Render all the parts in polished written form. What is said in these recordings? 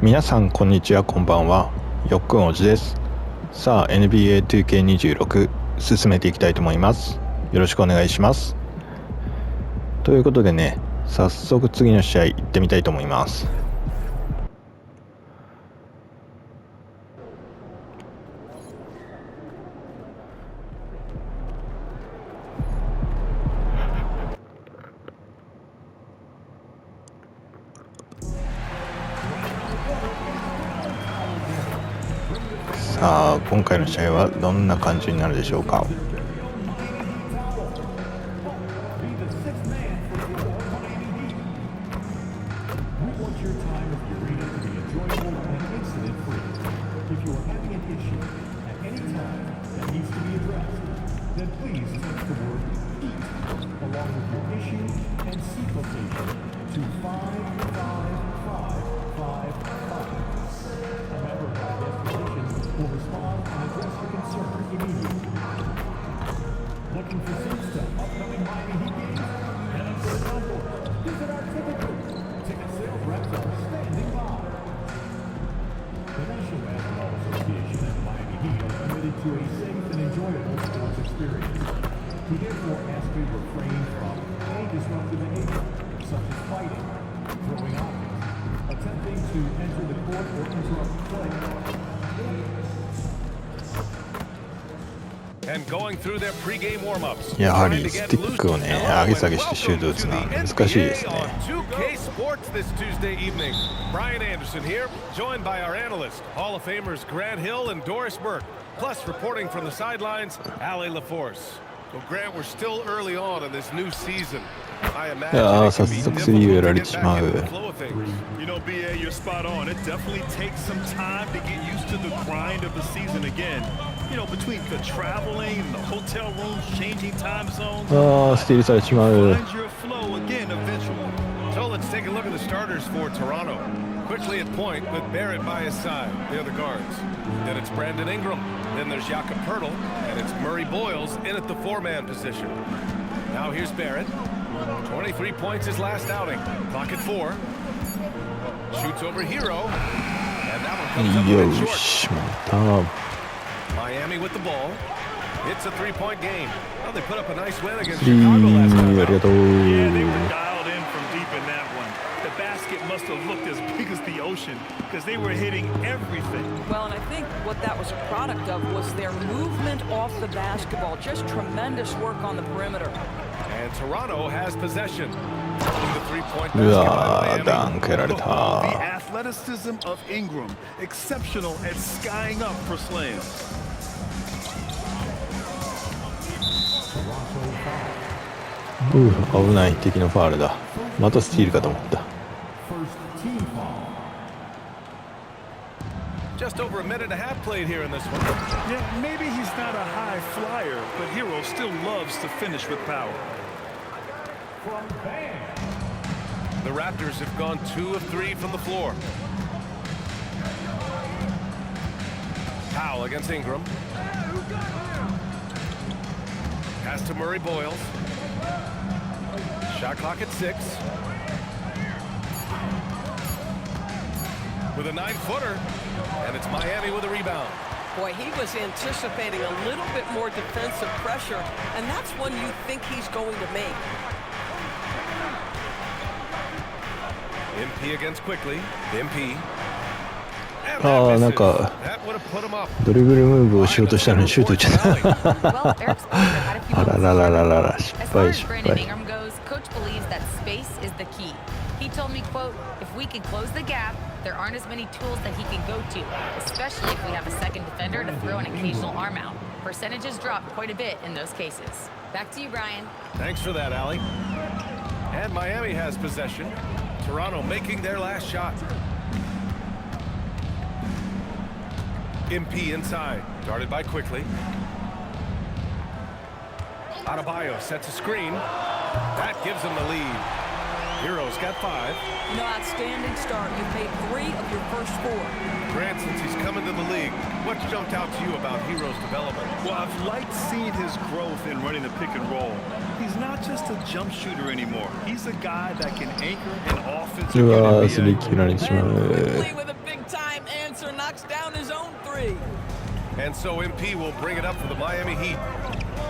皆さんこんにちは、こんばんは。よっくんおじです。さあ NBA2K26 進めていきたいと思います。よろしくお願いします。ということでね、早速次の試合行ってみたいと思います。さあ今回の試合はどんな感じになるでしょうか。やはりスティックをね上げ下げしてシュート打つのは難しいですね。いや早速スリーをやられてしまう。スティールされてしまう。So let's take a look at the starters for Toronto. Quickly at point with Barrett by his side. The other guards. Then it's Brandon Ingram. Then there's Jakob Poeltl. And it's Murray Boyles in at the four-man position. Now here's Barrett. 23 points his last outing. Clock at 4. Shoots over Hero. And that one comes up a bit short. Miami with the ball. It's a three-point game. Well, they put up a nice win against Chicago last night. Yeah, they were dialed in from deep in that one. The basket must have looked as big as the ocean because they were hitting everything. Well, and I think what that was a product of was their movement off the basketball. Just tremendous work on the perimeter. And Toronto has possession. The three-point basket by Miami. The athleticism of Ingram, exceptional at skying up for slams. 危ない敵のファウルだ。またスティールかと思った。Just over a minute and a half played here in this one. Yeah, maybe he's not a high flyer, but Hero still loves to finish with power. The Raptors have gone 2 of 3 from the floor. Powell against Ingram. Pass to Murray Boyles. Shot clock at 6. With a 9-footer. And it's Miami with a rebound. Boy, he was anticipating a little bit more defensive pressure, and that's one you think he's going to make. MP against quickly. MP. なんかドリブルムーブをしようとしたのにシュート打っちゃった。あらららららら、失敗失敗。He told me, quote, if we can close the gap, there aren't as many tools that he can go to, especially if we have a second defender to throw an occasional arm out. Percentages drop quite a bit in those cases. Back to you, Brian. Thanks for that, Allie. And Miami has possession. Toronto making their last shot. MP inside, guarded by quickly. Adebayo sets a screen. That gives them the lead. Hero's got 5. No, outstanding start. You've made 3 of your first 4. Grant, since he's come into the league, what's jumped out to you about Hero's development? Well, I've liked seeing his growth in running the pick and roll. He's not just a jump shooter anymore. He's a guy that can anchor an offensive NBA. And so MP will bring it up for the Miami Heat.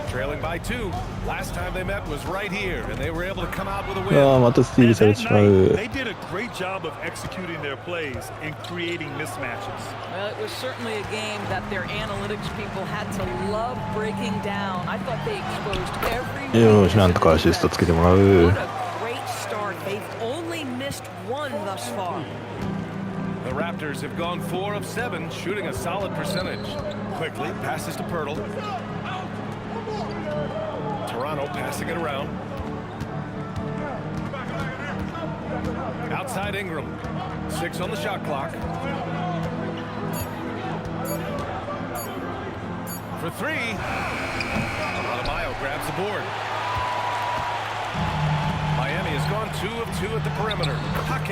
Trailing by 2. Last time they met was right here, and they were able to come out with a ああ win. またスティールされてしまう。 They did a great job of executing their plays and creating mismatches. Well, it was certainly a game that their analytics people had to love breaking down. I thought they exposed every よしなんとかアシストつけてもらう。 What a great start. They've only missed one thus far. The Raptors have gone 4 of 7, shooting a solid percentage. Quickly passes to Pirtle. Toronto passing it around. Outside Ingram. 6 on the shot clock. For 3. Adebayo grabs the board. Miami has gone 2 of 2 at the perimeter.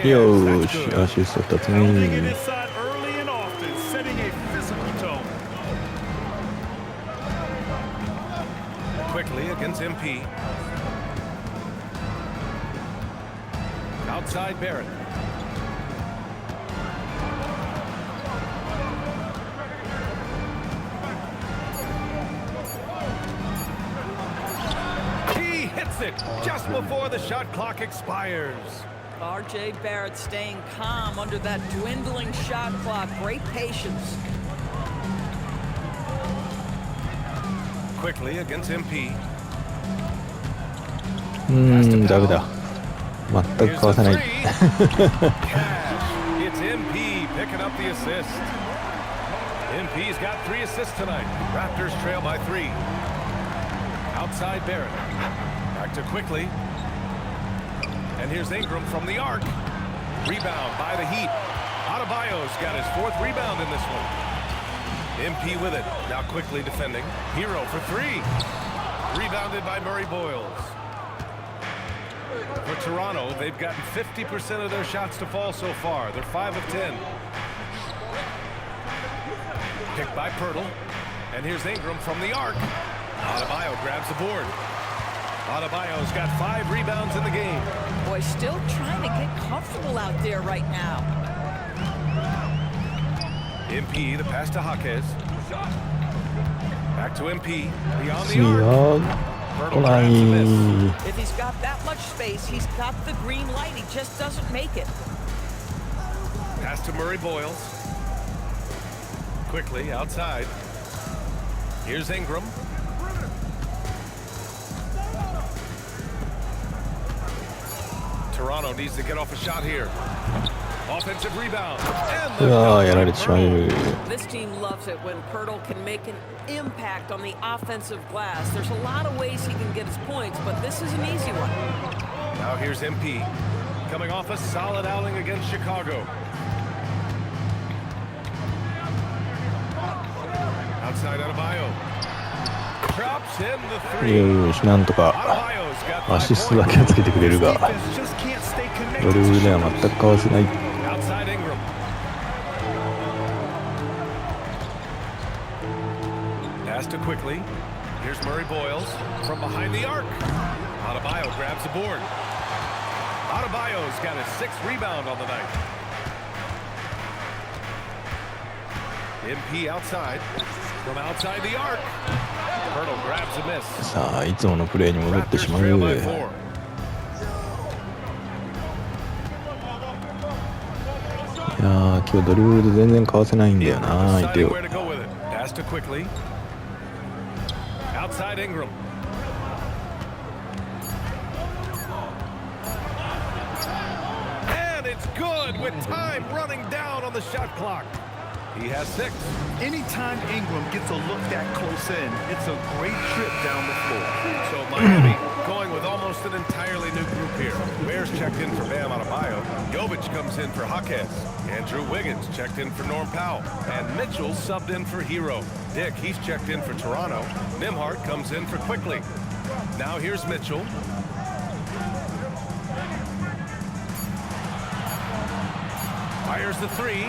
よ That's し good. アシスト2つ Pounding it 目。 inside early and often, setting a physical tone. Quickly against MP. Outside Barrett. He hits it just before the shot clock expires. R.J. Barrett staying calm under that dwindling shot clock. Great patience. Quickly against MP. ダメだ。全く Here's かわせ the ない。 three. Cash. It's MP picking up the assist. MP's got 3 assists tonight. Raptors trail by 3. Outside Barrett. Back to Quickly. And here's Ingram from the arc. Rebound by the Heat. Adebayo's got his 4th rebound in this one. MP with it. Now Quickly defending. Hero for 3. Rebounded by Murray Boyles. For Toronto, they've gotten 50% of their shots to fall so far. They're 5 of 10. Picked by Pirtle. And here's Ingram from the arc. Adebayo grabs the board. Adebayo's got 5 rebounds in the game. Boy, still trying to get comfortable out there right now. MP, the pass to Jaquez. Back to MP. Beyond い the arc. や Pirtle 来な grabs a miss. い。 If he's got that much space, he's got the green light. He just doesn't make it. Pass to Murray Boyles. Quickly outside. Here's Ingram. Toronto needs to get off a shot here. Offensive rebound. And う the わ dunk やら by れてしまう。 Pirtle. This team loves it when Pirtle can make an impact on the offensive glass. There's a lot of ways he can get his points, but this is an easy one. Now here's MP. Coming off a solid outing against Chicago. Outside Adebayo. Drops in the 3. よしなんとか Adebayo's got ア 5シストだ points. けはつけてくれるが Defense just can't stay connected. ドリブルでは全くかわせない。 Outside Ingram. Pass to Quickly. Here's Murray Boyles from behind the arc. Adebayo grabs the board. Adebayo's got his 6th rebound on the night. MP outside. From outside the arc. Pirtle grabs a miss. さあいつものプレーに戻ってし Raptors まう。 trail by 4.いやー今日ドリブルで全然かわせないんだよな相手 Deciding を。 where to go with it. Pass to Quickly. Outside Ingram. And it's good with time running down on the shot clock. He has 6. Anytime Ingram gets a look that close in, it's a great trip down the floor. So Miami going with almost an entirely new group here. Bears checked in for Bam Adebayo. Jovic comes in for Jaquez. Andrew Wiggins checked in for Norm Powell. And Mitchell subbed in for Hero. Dick, he's checked in for Toronto. Nimhart comes in for Quickly. Now here's Mitchell. Fires the 3.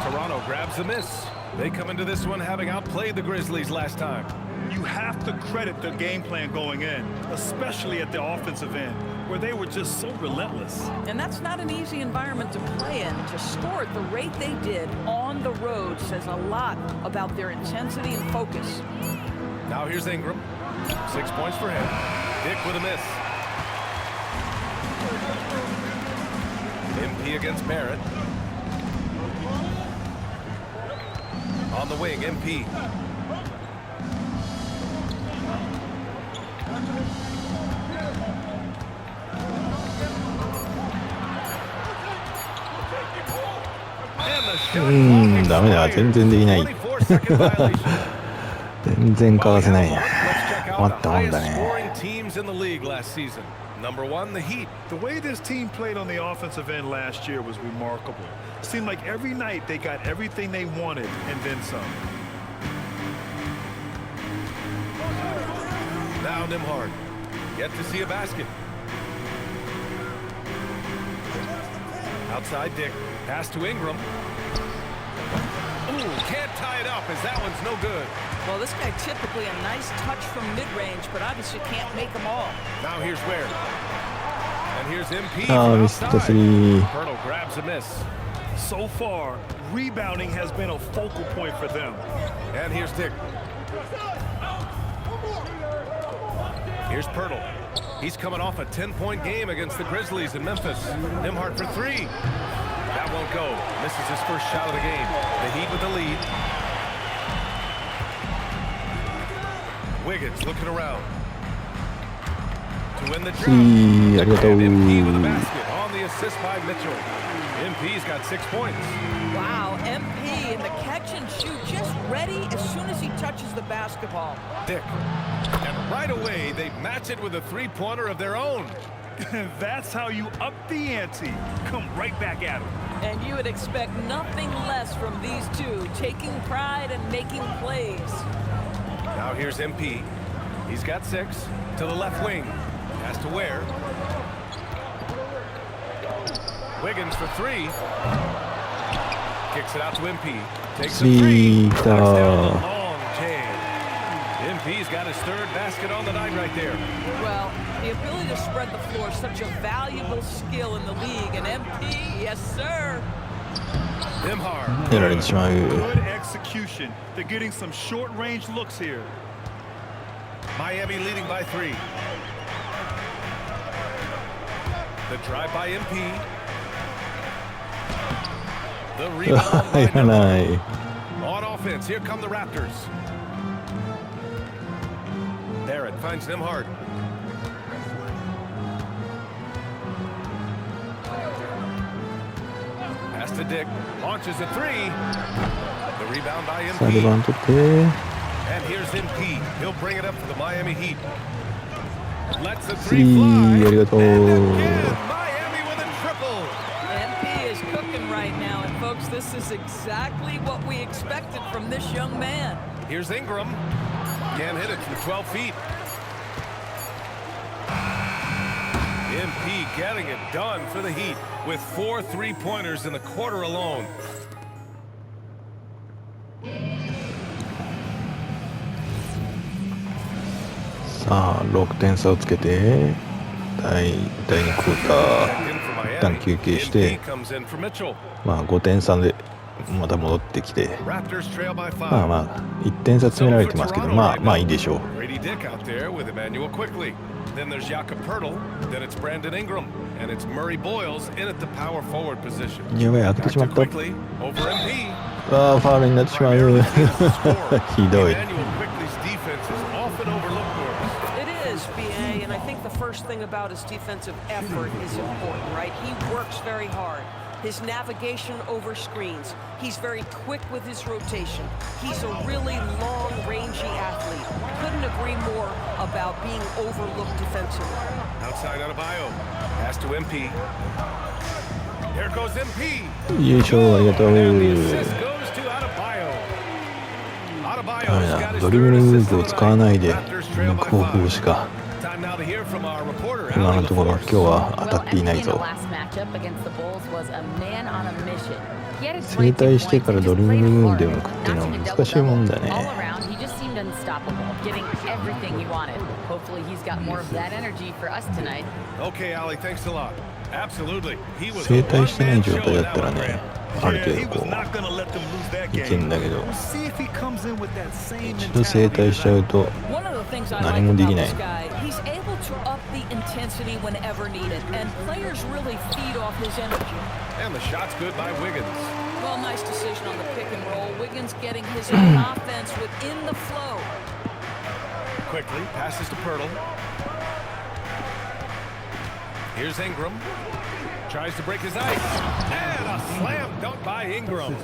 Toronto grabs the miss. They come into this one having outplayed the Grizzlies last time. You have to credit the game plan going in, especially at the offensive end. where they were just so relentless. And that's not an easy environment to play in. To score at the rate they did on the road says a lot about their intensity and focus. Now here's Ingram. 6 points for him. Dick with a miss. MP against Barrett. On the wing, MP. And the shot ダメだ、全然できない。 24 second violation. 全然かわせないや。 Let's check 困 out っ the たもんだ highest ね。 scoring teams in the league last season. Number 1, the Heat. The way this team played on the offensive end last year was remarkable. Seemed like every night they got everything they wanted and then some. Now Nimhard. Yet to see a basket. Outside Dick. Pass to Ingram. Ooh, can't tie it up as that one's no good. Well, this guy typically a nice touch from mid-range, but obviously can't make them all. Now here's Ware. And here's MP ああ、 from ミスった outside. スリー。 Pirtle grabs a miss. So far, rebounding has been a focal point for them. And here's Dick. Here's Pirtle. He's coming off a 10-point game against the Grizzlies in Memphis. Nimhard for 3. That won't go. Misses his first shot of the game. The Heat with the lead. Wiggins looking around. To win the ス drop. リー、ありがとう。 And MP with a basket on the assist by Mitchell. MP's got 6 points. Wow, MP in the catch and shoot, just ready as soon as he touches the basketball. Dick. And right away, they match it with a three-pointer of their own. That's how you up the ante. Come right back at them. And you would expect nothing less from these two, taking pride and making plays. Now here's MP. He's got 6 to the left wing. Has to Ware. Wiggins for 3. Kicks it out to MP. Takes a 3. スリー、来 Knocks down the た。 long jam. MP's got his 3rd basket on the night right there. Well, the ability to spread the floor is such a valuable skill in the league. And MP, yes, sir. Nimhard. やられてしまう。 Good execution. They're getting some short-range looks here. Miami leading by 3. The drive by MP. The rebound 入 by ら Nimhard. ない。 On offense, here come the Raptors. Barrett finds Nimhard. Pass to Dick. Launches a 3. The rebound by さあ、リバウ MP. ンド取って。 And here's MP. He'll bring it up for the Miami Heat. Lets the ス 3 リ fly. ー、ありがとう。 And again, Miami with a triple. MP is cooking right now. And folks, this is exactly what we expected from this young man. Here's Ingram. Can't hit it from 12 feet. MP getting it done for the Heat with 4 3-pointers in the quarter alone. さあ、6点差をつけて、第2クォータ Check in for ー、一旦 Miami. 休憩して、 MP comes in for Mitchell. まあ5点差でまた戻ってきて、 Raptors trail by 5. まあまあ、1点差詰められてますけど、まあまあいいでしょう。 Grady Dick out there with Emmanuel quickly. Then there's Jakob Pirtle. Then it's Brandon Ingram. And it's Murray Boyles in at the power forward position. やばい、開けてしま Back っ to た。 quickly over MP. ああ、ファウルになってしまう。 Primarily the scorer. ひどい。 Emmanuel Quickly's defense is often overlooked for us. It is, BA, and I think the first thing about his defensive effort is important, right? He works very hard. His navigation over screens. He's very quick with his rotation. He's a really long, rangy athlete. Couldn't agree more about being overlooked defensively. Outside Adebayo. Pass to MP. Here goes MP. よいしょ、ありがとう。 And the assist goes to Adebayo. ダメ Adebayo's got だ、 his ドリブ third リング assist を of the 使わない night. で、 Raptors trail by 攻防 5. しか。 Time now to hear from our reporter, 今 Allie のところ、今 LaForce. 日は当たっていないぞ。整体してからドリブルムーンでも食っていうのは難しいもんだね。unstoppable, getting everything he wanted. Hopefully he's got more of that energy for us tonight. Okay, Ali, thanks a lot. Absolutely. He was 整 a 体してない one-man 状 show 態 in だった that ら one, ね Grant. ある Yeah, 程 he 度 was こ not going to let them lose that ういけん game. だけど We'll see if he comes in with that same 一度整体しちゃ mentality うと One of the things I 何 like もで about きない this guy, he's able to up the intensity whenever needed, and players really feed off his energy. And the shot's good by Wiggins. Well, nice decision on the pick and roll. Wiggins getting his own offense within the flow. Quickly passes to Pirtle. Here's Ingram. Tries to break his ice. And a slam dunk by Ingram.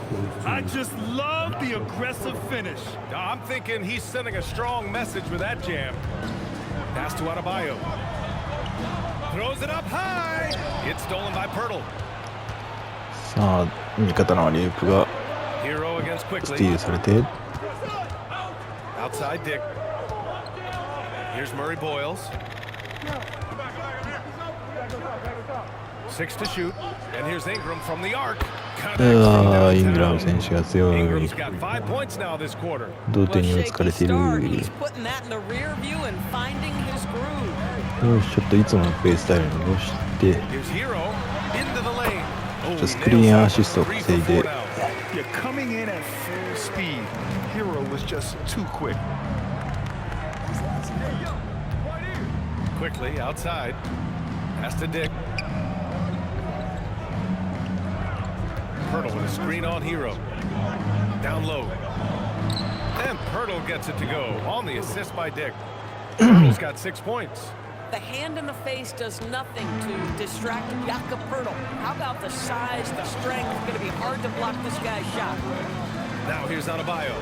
I just love the aggressive finish. I'm thinking he's sending a strong message with that jam. Pass to Adebayo. Throws it up high. It's stolen by Pirtle. さあ味方のアリウープが Hero against スティー Quickly. ルされて Outside Dick. Here's Murray Boyles. 6 to shoot. And here's Ingram from the arc. イングラム選手が強い Ingram's got 5 points now this quarter. 同点に追いつかれている Start. よ He's putting that in the rear view and finding his groove. しちょっといつものプレースタイルに戻して Here's Hero into the lane. Oh, スクリーンアシストを 3 稼い for 4で now. Yeah, coming in at full speed. Hero was just too quick. Quickly outside. Pass to Dick. Pirtle with a screen on Hero. Down low. And Pirtle gets it to go on the assist by Dick. Pirtle's got 6 points. The hand in the face does nothing to distract Jakob Pirtle. How about the size, the strength? It's going to be hard to block this guy's shot. Now here's Adebayo.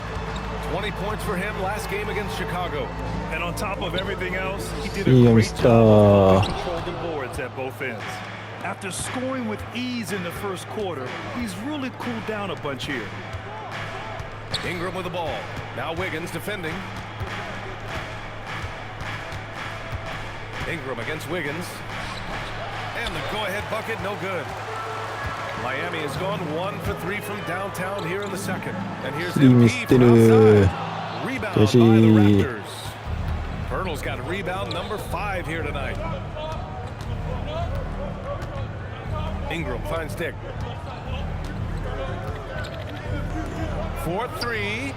20 points for him last game against Chicago. And on top of everything else, he did a Yeah, great Mr. job to control the boards at both ends. After scoring with ease in the first quarter, he's really cooled down a bunch here. Ingram with the ball. Now Wiggins defending. Ingram against Wiggins. And the go-ahead bucket, no good. Miami has gone 1 for 3 from downtown here in the second. And here's いいミス MP って from る outside. Rebound by 悔し the い Raptors. Pirtle's got rebound number 5 here tonight. Ingram finds Dick. 4-3.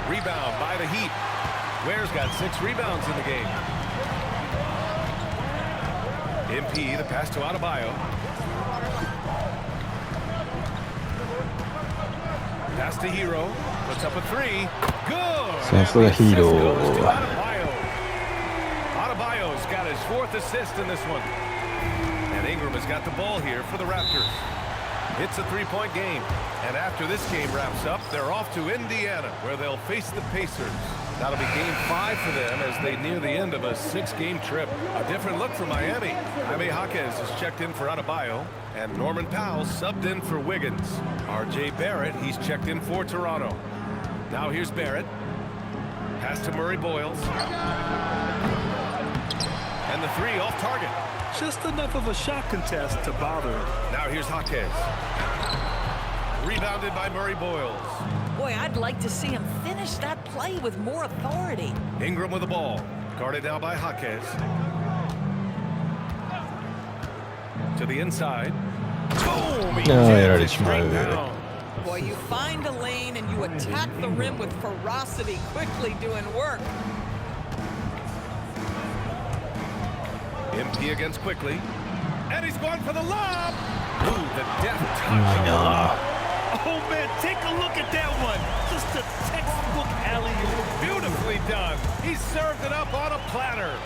Rebound by the Heat. Ware's got 6 rebounds in the game. MP, the pass to Adebayo. Pass to Hero. Puts up a 3. Good. Saすがヒーロー Assist goes to Adebayo. Adebayo's got his 4th assist in this one. And Ingram has got the ball here for the Raptors. It's a 3-point game. And after this game wraps up, they're off to Indiana, where they'll face the Pacers. That'll be game 5 for them as they near the end of a 6-game trip. A different look for Miami. Jaime Jaquez has checked in for Adebayo, and Norman Powell subbed in for Wiggins. R.J. Barrett, he's checked in for Toronto. Now here's Barrett. Pass to Murray Boyles. And the 3 off target. Just enough of a shot contest to bother him. Now here's Jaquez. Rebounded by Murray Boyles. Boy, I'd like to see him finish that play with more authority. Ingram with the ball. Guarded now by Jaquez. To the inside. Boom! Heやられ jams it てしまう straight down. Boy, you find a lane and you attack the rim with ferocity, quickly doing work. MP against Quickly. And he's going for the lob. Ooh, the deft い touch of い the な lob. Oh, man, take a look at that one. Just a textbook alley-oop. Beautifully done. He served it up on a platter.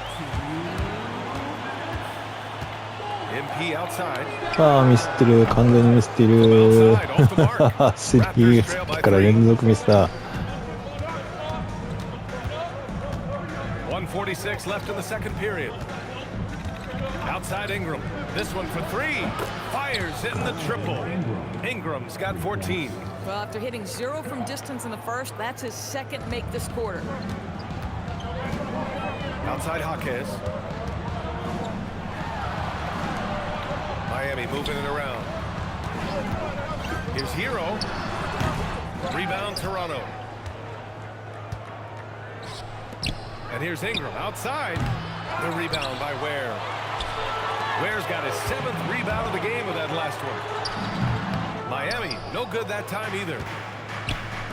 MP outside. ミスってる完全にミスっているスリーさっきから連続ミスだ 1:46 left in the second period. Outside Ingram. This one for 3. Fires hitting the triple. Ingram's got 14. Well, after hitting 0 from distance in the first, that's his second make this quarter. Outside Jaquez. Miami moving it around. Here's Hero. Rebound Toronto. And here's Ingram outside. The rebound by Ware. Ware's got his 7th rebound of the game with that last one. Miami, no good that time either.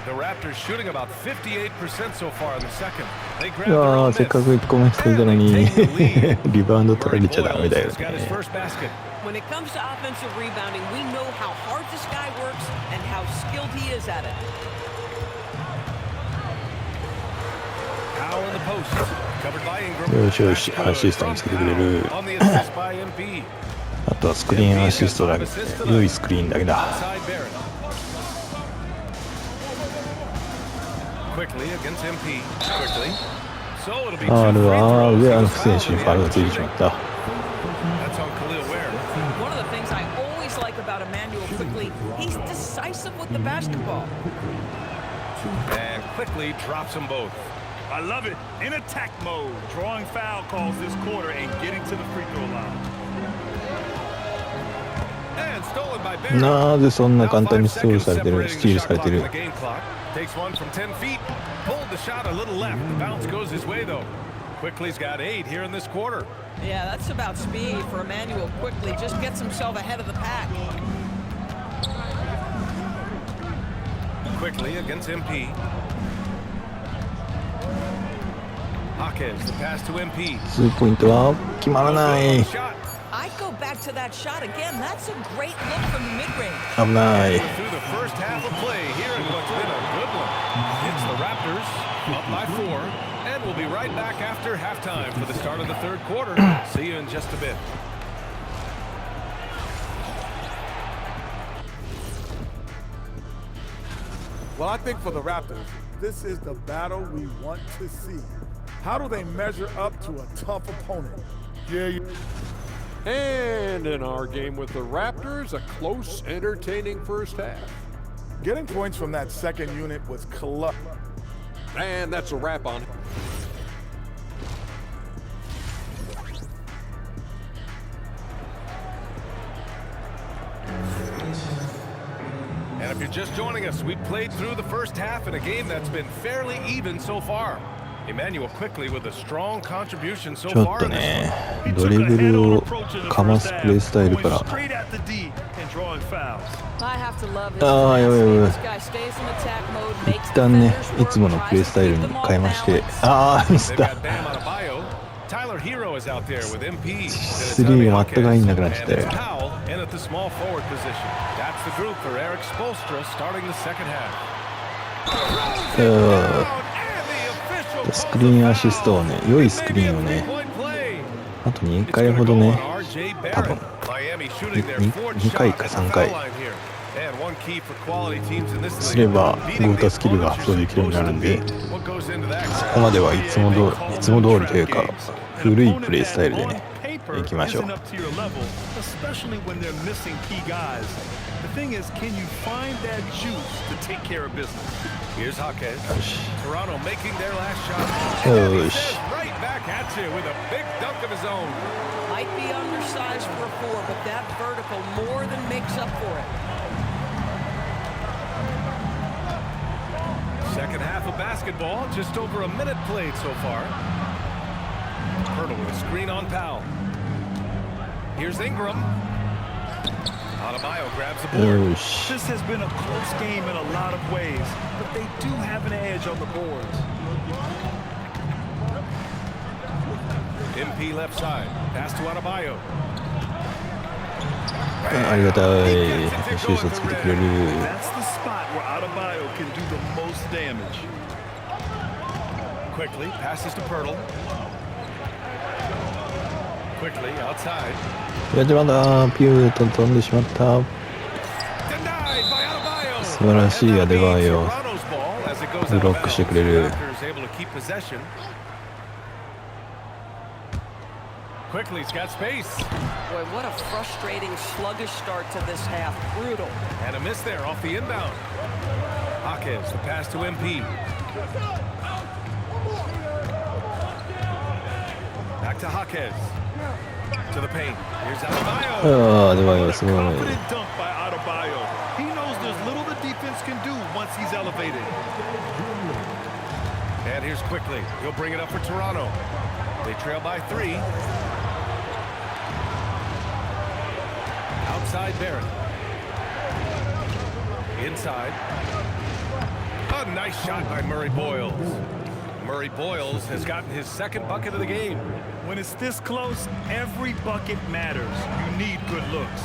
The Raptors shooting about 58% so far in the second. They grab いや their own ー、せっ miss. かく1個目ついたの And に they take the lead. リバウンド取ら Murray れちゃダメ Boyles だよ has got his ね。 first basket. When it comes to offensive rebounding, we know how hard this guy works and how skilled he is at it. Powell in the post. Covered by Ingram. よしよし、アシスト見つけてくれる。 On the assist by MP. あとはスクリーンアシストだけ、良いスクリーンだけだ。 Outside Barrett. Quickly against MP. Quickly. So it'll be あ two る free わ、 throws. 上原選手にファウルがついてしまった。 That's on Khalil Ware. One of the things I always like about Emmanuel Quickly, he's decisive with the basketball. And quickly drops them both. I love it. In attack mode, drawing foul calls this quarter and getting to the free throw line. And stolen by Barrett. なぜそんな Now 簡単に 5ストール seconds されてる、 separating スティー the ル shot されて clock る from。the game clock. Takes one from 10 feet. Pulled the shot a little left. The bounce goes his way though. Quickly's got 8 here in this quarter. Yeah, that's about speed for Emmanuel Quickly. Just gets himself ahead of the pack. Quickly against MP. Hawkins, the pass to MP. ツーポイントは決まらない。 Shot. I'd go back to that shot again. That's a great look from the mid-range. 危ない。 Through the first half of play here in what's been a good one. It's the Raptors up by 4, and we'll be right back after halftime for the start of the third quarter. See you in just a bit. Well, I think for the Raptors, this is the battle we want to see. How do they measure up to a tough opponent? And in our game with the Raptors, a close, entertaining first half. Getting points from that second unit was clutch. And that's a wrap on it. And if you're just joining us, we played through the first half in a game that's been fairly even so far. Emmanuel Quickly with a strong contribution so ちょっ far と in this ね one.、ドリブルをかますプレースタイルから。 Straight at the D and drawing fouls. I have to love his ああ、やばいやばいやばい。 This guy stays in attack mode, makes 一旦ね、 defenders いつもの work, プレースタイル tries に to keep them 変え off まして、 balance. ああ、ミスっ They've た。 got Bam Adebayo. Tyler Hero is out there with MP. スリーが全く入んなくなっちゃって。 And it's Powell in at the small forward position. That's the group for Eric Spoelstra starting the second half. スクリーンアシストをね、良いスクリーンをね、あと2回ほどね、多分2回か3回すればゴータスキルが発動できるようになるんで、そこまではいつも通りというか古いプレースタイルでね、いきましょう。 The thing is, can you find that juice to take care of business? Here's Hawkins. よし Toronto making their last shot. よし Right back at you with a big dunk of his own. Might be undersized for a 4, but that vertical more than makes up for it. Second half of basketball, just over a minute played so far. Hurdle with a screen on Powell. Here's Ingram. Adebayo grabs the board. よし This has been a close game in a lot of ways, but they do have an edge on the boards. MP left side. Pass to Adebayo. ありがたい。シュートつけてくれる。 That's the spot where Adebayo can do the most damage. Quickly passes to Pirtle. Quickly outside. やっちまった。ピューと飛んでしまった。 Denied by Adebayo. 素晴らしいアデバイオ。 Toronto's ball as it goes ブロ out ッ of クしてく bounds. れる。 Raptors able to keep possession. Quickly's got space. Boy, what a frustrating, sluggish start to this half. Brutal. And a miss there off the inbound. Hawkins, the pass to MP. Back to Hawkins. To the paint. Here's Adebayo. ああ、アデバイオすごい。 Confident dunk by Adebayo. He knows there's little the defense can do once he's elevated. And here's quickly. He'll bring it up for Toronto. They trail by 3. Outside Barrett. Inside. A nice shot by Murray Boyles. Murray Boyles has gotten his second bucket of the game. When it's this close, every bucket matters. You need good looks.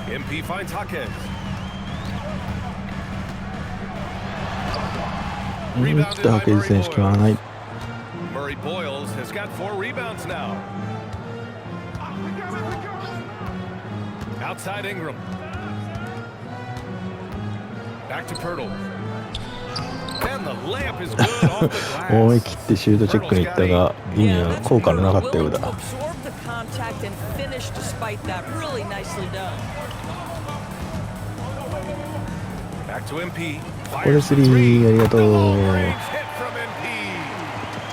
MP finds Jaquez. ちょっとハケズ選手決まらない。 Murray Boyles has got 4 rebounds now. Outside Ingram. Back to Pirtle. And the layup is good off the glass. 思い切ってシュートチェックに行ったが意味は効果のなかったようだ。 Back to MP. これスリーありがとう。 Hit from MP.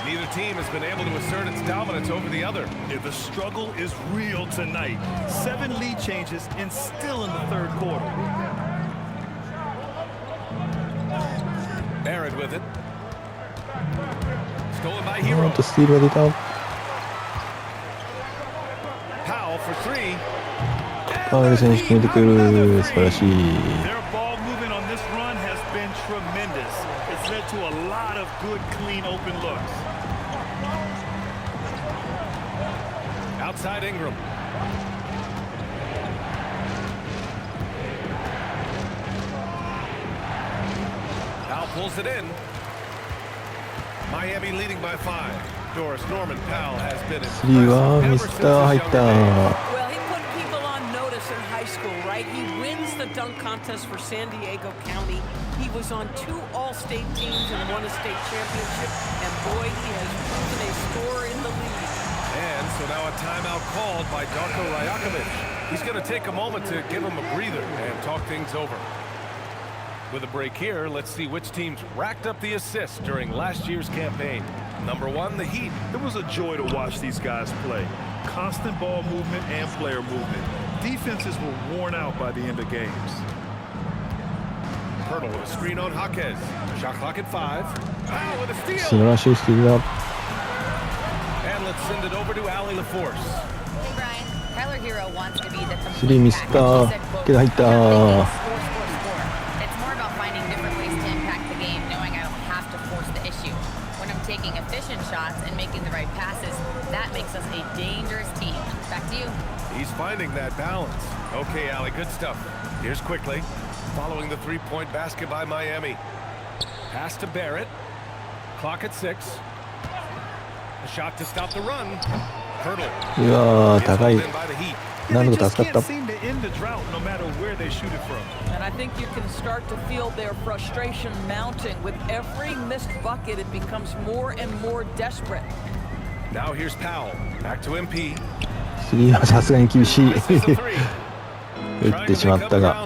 Neither team has been able to assert its dominance over the other. Yeah, the struggle is real tonight. 7 lead changes and still in the third quarter. Barrett with it. Stolen by あ Hero. とスティールが出た。 Powell for 3. パウエル選手決めてくる。素晴らしい。 Their ball movement on this run has been tremendous. It's led to a lot of good, clean, open looks. Outside Ingram. Powell pulls it in. Miami leading by 5. Doris Norman Powell has been スリーはミスター入った。 Well, he put people on notice in high school, right? He wins the dunk contest for San Diego County. He was on 2 all-state teams and won a state championship. And boy, he has proven a scorer in the league. And so now a timeout called by Darko Rajakovic. He's going to take a moment to give him a breather and talk things over. With a break here, let's see which teams racked up the assists during last year's campaign. Number 1, the Heat. It was a joy to watch these guys play. Constant ball movement and player movement. Defenses were worn out by the end of games. Pirtle with a screen on Jaquez. Shot clock at 5. Powell with a 素 steal. 晴らしいスティールだ。 And let's send it over to Allie LaForce. Hey, Brian. Tyler Hero wants to be the スリーミスったー。けど入ったー。 It's more about finding different ways to impact the game, knowing I don't have to force the issue. When I'm taking efficient shots and making the right passes, that makes us a dangerous team. Back to you. He's finding that balance. Okay, Allie, good stuff. Here's quickly. Following the 3-point basket by Miami. Pass to Barrett. Clock at 6. A shot to stop the run. Pirtle. うわー高い。 In by the Heat. なんと They か just 助か can't った。 seem to end the drought no matter where they shoot it from. And I think you can start to feel their frustration mounting. With every missed bucket, it becomes more and more desperate. Now here's Powell. Back to MP. スリーはさすがに厳しい。 This is the 3. 打ってしまったが。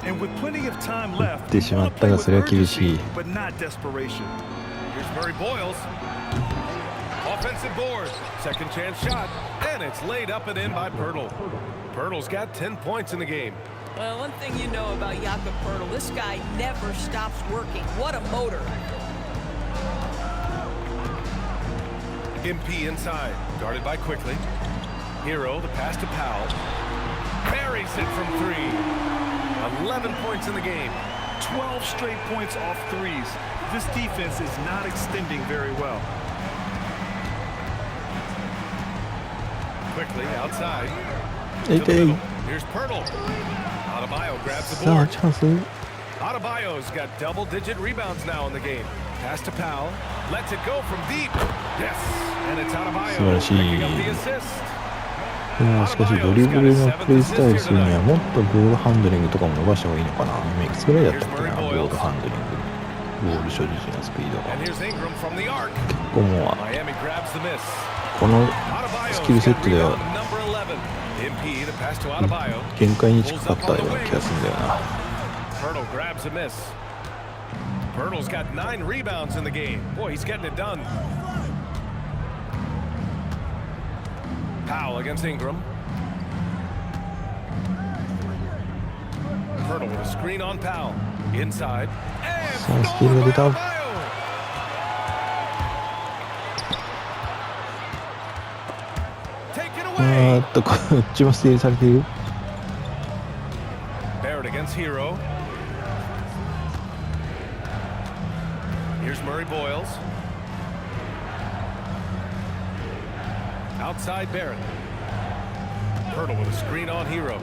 And with plenty of time 打っ left, てしまったがそれは厳しい。 but not desperation. Here's Murray Boyles. Offensive board. Second chance shot. And it's laid up and in by Pirtle. Pirtle's got 10 points in the game. Well, one thing you know about Jakob Pirtle, this guy never stops working. What a motor. MP inside. Guarded by Quickly. Hero, the pass to Powell. Buries it from 3. 11 points in the game. 12 straight points off threes. This defense is not extending very well. Quickly outside. 痛い To the 痛い。 middle. Here's Pirtle. Adebayo grabs the さあ board. チャンス。 Adebayo's got double-digit rebounds now in the game. Pass to Powell. Lets it go from deep. Yes. And it's Adebayo 素晴らしい。 picking up the assist. いやしかしドリブルのプレイスタイルするにはもっとボールハンドリングとかも伸ばした方がいいのかな。いくつぐらいだったっけな。ボールハンドリング、ボール所持時のスピードが And here's Ingram from the arc. 結構もう Miami grabs the miss. この Adebayo's スキルセッ got トでは rebound number 11. MP, the pass to Adebayo. 限界に近かったような気がするんだよな。 Pirtle grabs a miss. Pirtle's got 9 rebounds in the game. Boy, he's getting it done. Powell against Ingram. Pirtle with a screen on Powell. Inside. さあスティールが出た。こっちもスティールされている。Barrett against Hero. Here's Murray Boyles. Outside Barrett. Hurdle with a screen on Hero.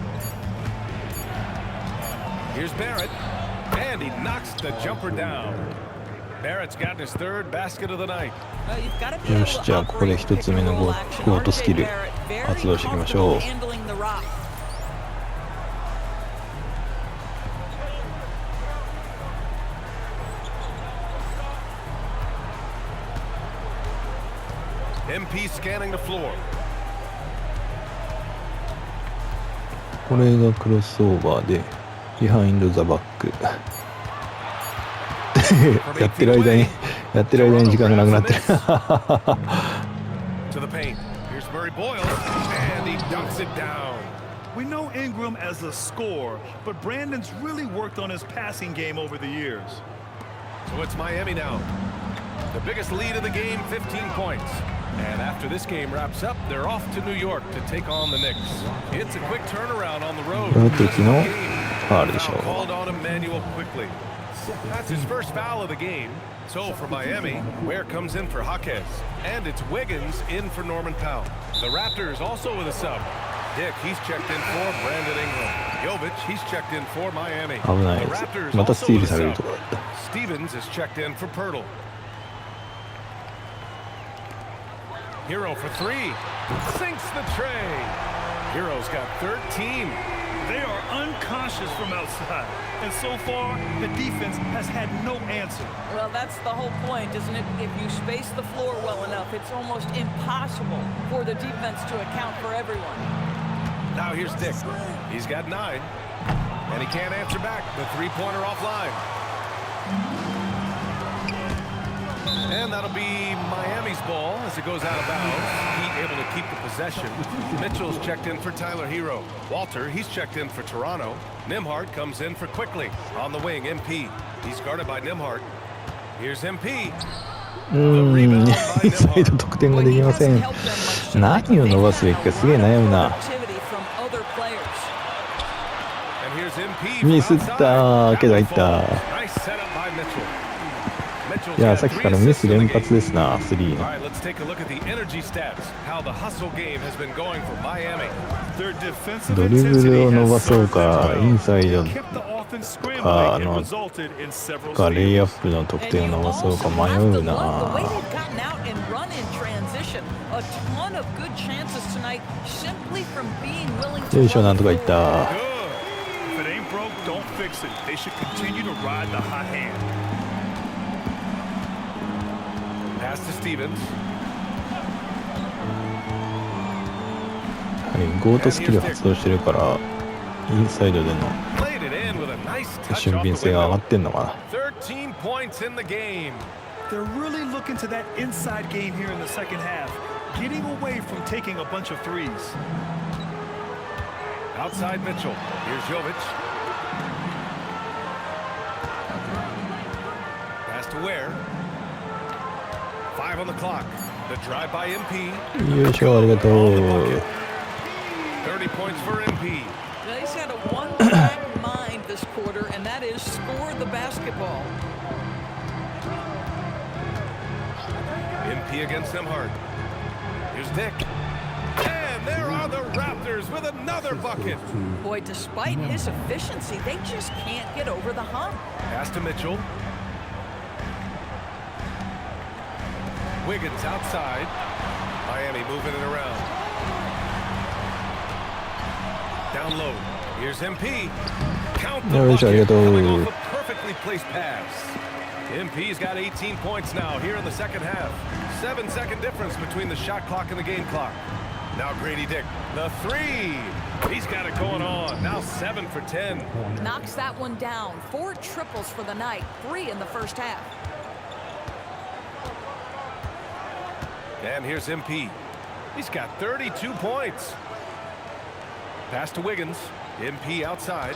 Here's Barrett. And he knocks the jumper down. Barrett's gotten his third basket of the night. よし、じゃあここで一つ目のゴートスキル発動していきましょう。MP scanning the floor. これがクロスオーバーでビハインドザバックやってる間に時間がなくなってるTo the paint. Here's Murray Boyles, and he dunks it down. We know Ingram as a scorer, but Brandon's really worked on his passing game over the years. So it's Miami now. The biggest lead of the game, 15 points. And after this game wraps up, they're off to New York to take on the Knicks. It's a quick turnaround on the road. 敵のファウルでしょう。 Called on Emmanuel quickly. That's his first foul of the game. So for Miami, Ware comes in for Jaquez. And it's Wiggins in for Norman Powell. The Raptors also with a sub. Dick, he's checked in for Brandon Ingram. Jovic, he's checked in for Miami. 危ない The です。 Raptors またスティ also ール with さ a れる sub. ところだった。 Stevens is checked in for Pirtle. Hero for three. Sinks the tray. Hero's got 13. They are unconscious from outside, and so far, the defense has had no answer. Well, that's the whole point, isn't it? If you space the floor well enough, it's almost impossible for the defense to account for everyone. Now here's Dick. He's got 9. And he can't answer back. The three-pointer offline. And that'll be Miami's ball as it goes out of bounds. Heat able to keep the possession. Mitchell's checked in for Tyler Hero. Walter, he's checked in for Toronto. Nimhart comes in for Quickly. On the wing, MP. He's guarded by Nimhart. Here's MP. インサイド得点ができません。何を伸ばすべきかすげえ悩むな。ミスったけど入った。いや、さっきからミス連発ですな、3の。ドリブルを伸ばそうか、インサイドかレイアップの得点を伸ばそうか迷うな。よいしょ、なんとかいった。Pass to Stevens. ゴートスキル発動してるからインサイドでの俊敏性が上がってんのかな。13 points in the game. They're really looking to that inside game here in the second half, getting away from taking a bunch of threes. Outside Mitchell. Here's Jovic. Pass to Ware. 5 on the clock. The drive by MP. よいしょ、ありがとう。30 points for MP. He's had a one-track mind this quarter, and that is score the basketball. MP against Nimhart. Here's Dick. And there are the Raptors with another bucket. Boy, despite his efficiency, they just can't get over the hump. Pass to Mitchell. Wiggins outside. Miami moving it around. Down low. Here's MP. Count the bucket. Coming off a perfectly placed pass. MP's got 18 points now here in the second half. 7-second difference between the shot clock and the game clock. Now Grady Dick, the three. He's got it going on. Now 7 for 10. Knocks that one down. 4 triples for the night. 3 in the first half. And here's MP. He's got 32 points. Pass to Wiggins. MP outside.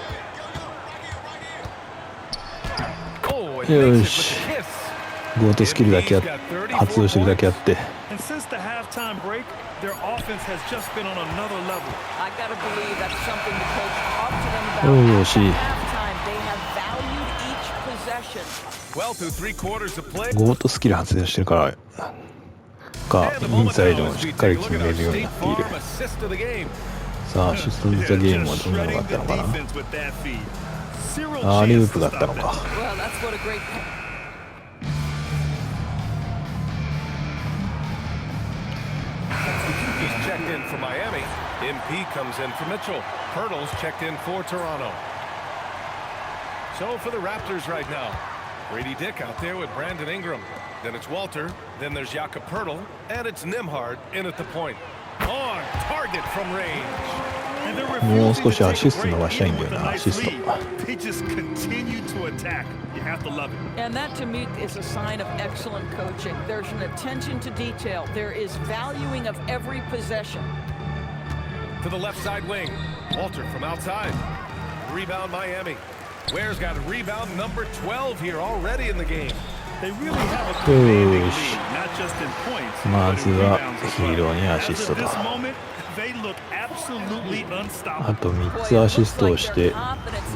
Oh, and よ makes it し with a kiss. ゴートスキルだけ発動してるだけあって And since the halftime break, their offense has just been on another level. I gotta believe that's something the coach talked to them about. よし At halftime, they have valued each possession. Well, through 3 quarters of play. ゴートスキル発動してるからか And the イン moment サイ now ドを as し we っかり take a 決 look め at る our ようにな State っている Farm assist of the game. さあアシスト・オブ・ザ・ゲームはどんなのがあったのかな Defense with that feed. Zero アーリーウ chance ープ to があったの stop か that. Well, that's what a great. He's checked in for Miami. MP comes in for Mitchell. Pirtle's checked in for Toronto. So for the Raptors right now, Brady Dick out there with Brandon Ingram. Then it's Walter. Then there's Jakob Pirtle. And it's Nimhard in at the point. On target from range. And they're もう refusing 少 to しア take シ a スト伸 break ばしたいん even だよ with a なア nice シスト lead. They just continue to attack. You have to love it. And that to me is a sign of excellent coaching. There's an attention to detail. There is valuing of every possession. To the left side wing. Walter from outside. Rebound Miami. Ware's got a rebound number 12 here already in the game. They really have a commanding Yo lead, not just in points, ま but ず in は rebounds as ヒーローに well. ア As シスト of と this moment, they look absolutely あ unstoppable. と3つアシストをして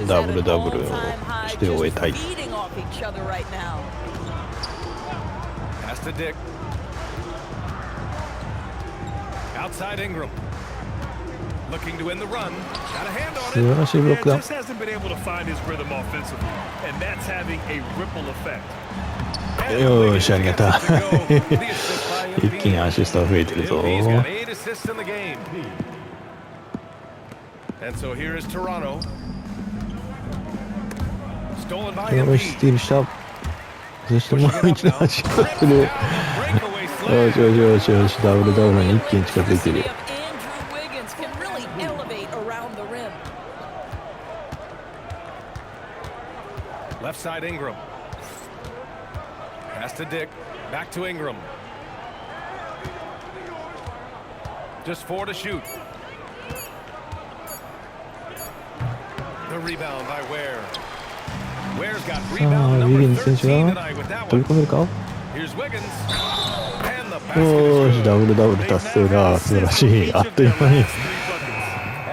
ダブルダブルをして終えたい Feeding off each other right now. Pass to Dick. Outside Ingram. Looking to win the run. Got a hand on 素 it. 晴らしいブロッ Yeah, クだ just hasn't been able to find his rhythm offensively, and that's having a ripple effect. よーしありがとう一気にアシストが増えてるぞ He's got 8 assists in the game. And so here is Toronto. Stolen by よしス MP. ティールしたそしてもう一度アシストする Breakaway よ slam. しよしよしよしダブルダブルに一気に近づいてる Of Andrew Wiggins can really elevate around the rim. Left side Ingram. Pass to Dick. Back to Ingram. Just 4 to shoot. The rebound by Ware. Ware's got さあ rebound ウィギ number ンズ選手 13 が tonight with that 飛び one. 込めるか Here's Wiggins. And the よ basket ーし is ダ good. ブルダブル達成だ素晴らしいあっという間に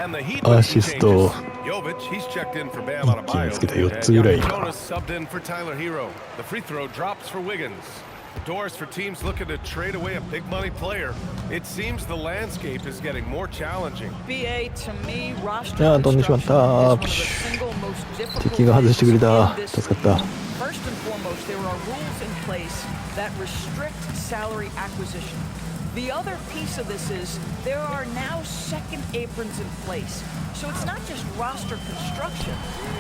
And the Heat with some アシスト changes. Jovic, he's checked in for Bam Adebayo. つけた4つぐらい And か Jonas subbed in for Tyler Hero. The free throw drops for Wiggins. The doors for teams looking to trade away a big money player. It seems the landscape is getting more challenging. BA to me, roster いや飛んでしまっ construction た is one of the single most difficult 敵が外してくれた things in this 助かった First and foremost, there are rules in place that restrict salary acquisition. The other piece of this is there are now second aprons in place. So it's not just roster construction,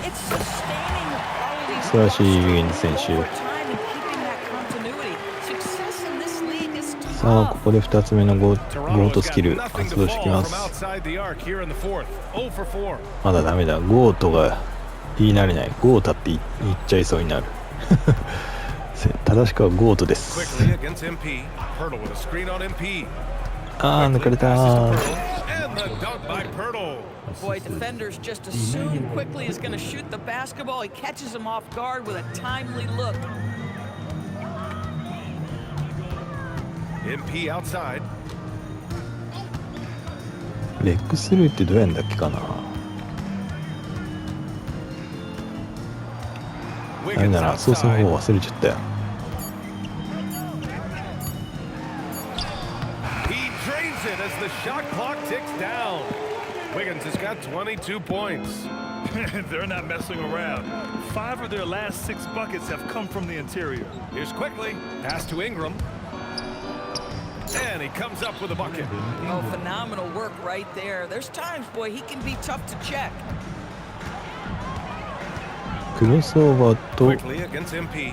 it's sustaining quality 素晴らしいウィギンズ選手 over time and keeping that continuity. Success in this league is さあこ tough. こで2つ目のゴー Toronto's トスキ got ル nothing 発 to 動してき fall ま from す outside the arc here in the fourth. 0 for 4. まだダメだゴートが言い慣れないゴータって言っちゃいそうになる正しくはゴートです Quickly against MP. Pirtle with a screen on MP. あー抜かれ Passes た to Pirtle. And the dunk by Pirtle. Boy, defenders just assume quickly is going to shoot the basketball. He catches him off guard with a timely look. MP outside. レッグスルーってどうやんだっけかなあれ Wiggins なら操作 outside. 方忘れちゃったよ He drains it as the shot clock ticks down. Wiggins has got 22 points. They're not messing around. 5 of their last 6 buckets have come from the interior. Here's quickly. Pass to Ingram. And he comes up with a bucket. Oh, phenomenal work right there. There's times, boy, he can be tough to check. クロスオーバーと Quickly against MP.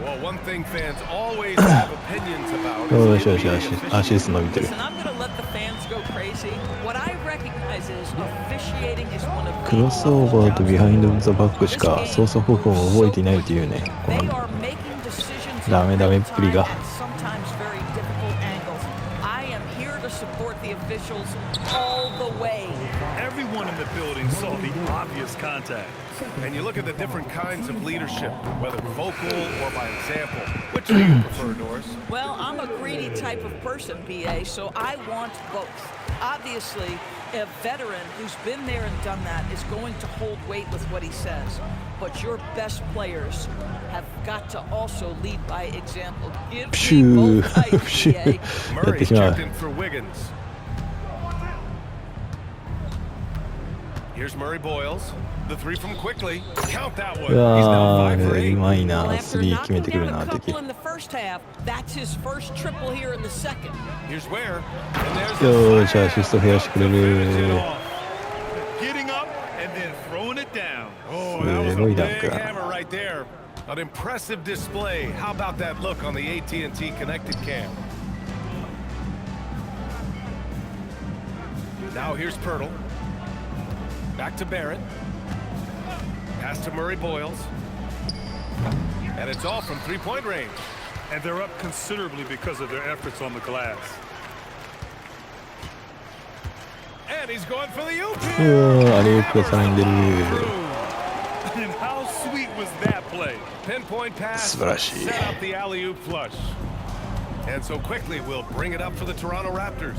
Well, one thing fans always have opinions about よ is しよし NBA よしアシスト伸びてる Listen, I'm going to let the fans go crazy. What I recognize is officiating is one of クロスオーバーとビハインド・オブ・ザ・バックしか操作方法を覚えていないというねこ They の are making decisions ダメダメっぷりが at sometimes very difficult angles. I am here to support the officials officials all the way. Everyone in the building saw the obvious contact. And you look at the different kinds of leadership, whether vocal or by example. Which do you prefer, Doris? Well, I'm a greedy type of person, BA, so I want both. Obviously, a veteran who's been there and done that is going to hold weight with what he says. But your best players have got to also lead by example. Give me both types, BA. Murray checked in for Wiggins. Here's Murray Boyles. The three from quickly. Count that one. He's now 5 for 8.うまいな。Well, ス after リー決め knocking てくる down な a 敵。 couple in the first half, that's his first triple here in the second. Here's where. And there's よーし、アシスト増やしてくれる。 Getting up and then throwing it down. Oh, that was a すごい big ダンクだ。 hammer right there. An impressive display. How about that look on the AT&T connected cam? Now here's Pirtle. Back to Barrett. Pass to Murray Boyles. And it's all from three-point range. And they're up considerably because of their efforts on the glass. And he's going for the oop. アリウープがさらに出る。 And how sweet was that play? Pinpoint pass. 素晴らしい。 Set up the alley-oop flush. And so quickly we'll bring it up for the Toronto Raptors.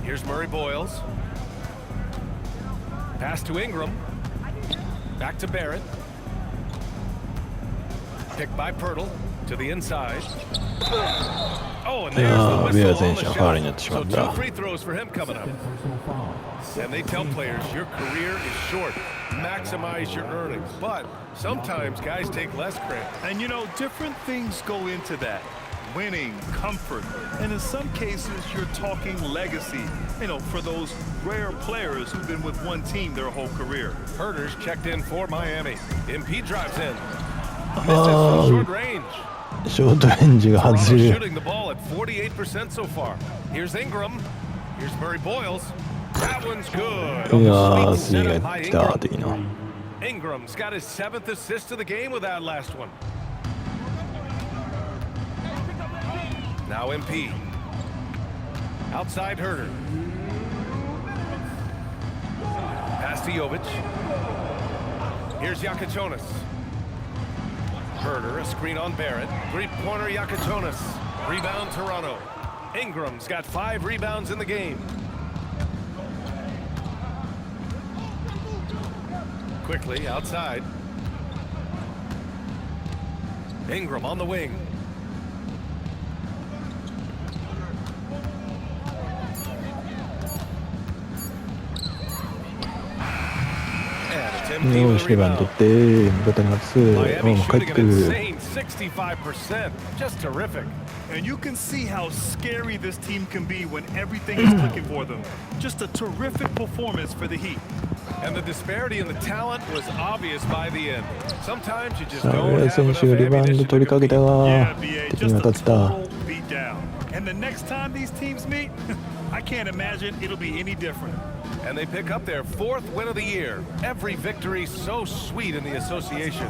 Here's Murray Boyles. Pass to Ingram. Back to Barrett. Picked by Pirtle to the inside. Oh, and there's the whistle on the shot. So 2 free throws for him coming up. And they tell players your career is short. Maximize your earnings. But sometimes guys take less credit. And you know, different things go into that. Winning, comfort, and in some cases you're talking legacy, you know, for those rare players who've been with one team their whole career. Herter's checked in for Miami. MP drives in. Misses from short range. ショートレンジが外 Toronto れる。 shooting the ball at 48% so far. Here's Ingram. Here's Murray Boyles. That one's good. いやー、 Sneaky スリー setup が by 来た Ingram. 的な。 Ingram's got his 7th assist of the game with that last one. Now MP. Outside Herter. Pass to Jovic. Here's Yakachonis. Herter, a screen on Barrett. Three-pointer Yakachonis. Rebound Toronto. Ingram's got 5 rebounds in the game. Quickly outside. Ingram on the wing. And it's よ empty し、 with レ the バン rebound. 取って、味方に外す。も Miami う帰っ shooting て an くる。 insane 65%. Just terrific. And you can see how scary this team can be when everything is clicking for them. Just a terrific performance for the Heat. And the disparity in the talent was obvious by the end. Sometimes you just さあ、 don't 上 have 選 enough 手がリバウンド ammunition 取り to かけた compete. が、 Yeah, BA, 敵に just 当た a った total beat down. And the next time these teams meet, I can't imagine it'll be any different. And they pick up their 4th win of the year. Every victory so sweet in the association.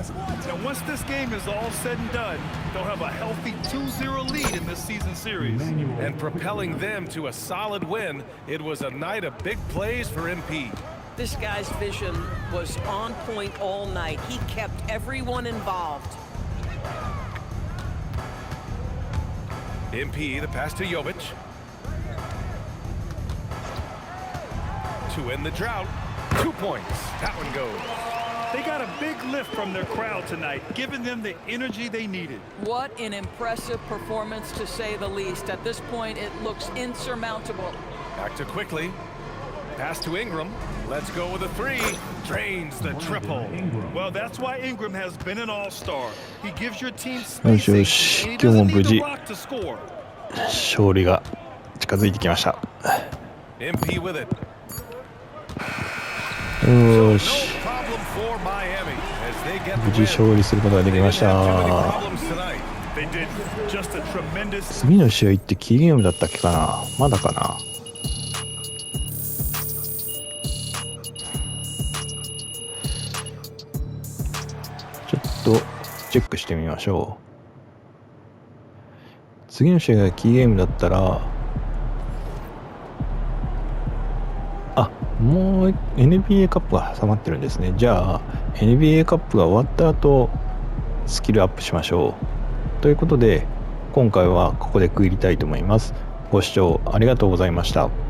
Now, once this game is all said and done, they'll have a healthy 2-0 lead in this season series. And propelling them to a solid win, it was a night of big plays for MP. This guy's vision was on point all night. He kept everyone involved. MP, the pass to Jovic. To end the drought. 2 points. That one goes. They got a big lift from their crowd tonight, giving them the energy they needed. What an impressive performance, to say the least. At this point, it looks insurmountable. Back to quickly. Pass to Ingram. Let's go with a 3. Drains the triple. Well, that's why Ingram has been an all-star. He gives your team よし spacing, よし、 and he 今日も doesn't 無 need 事 the rock to score. 勝利が近づいてきました。 MP with it. よ No し、 problem for Miami as they get 無 the 事 win. 勝利することができ They ま didn't し have too many た。 problems tonight. They did just a tremendous. 次の試合ってキーゲームだったっけかな、まだかな。ちょっとチェックしてみましょう。次の試合がキーゲームだったらもう NBA カップが挟まってるんですね。じゃあ NBA カップが終わった後スキルアップしましょうということで、今回はここで区切りたいと思います。ご視聴ありがとうございました。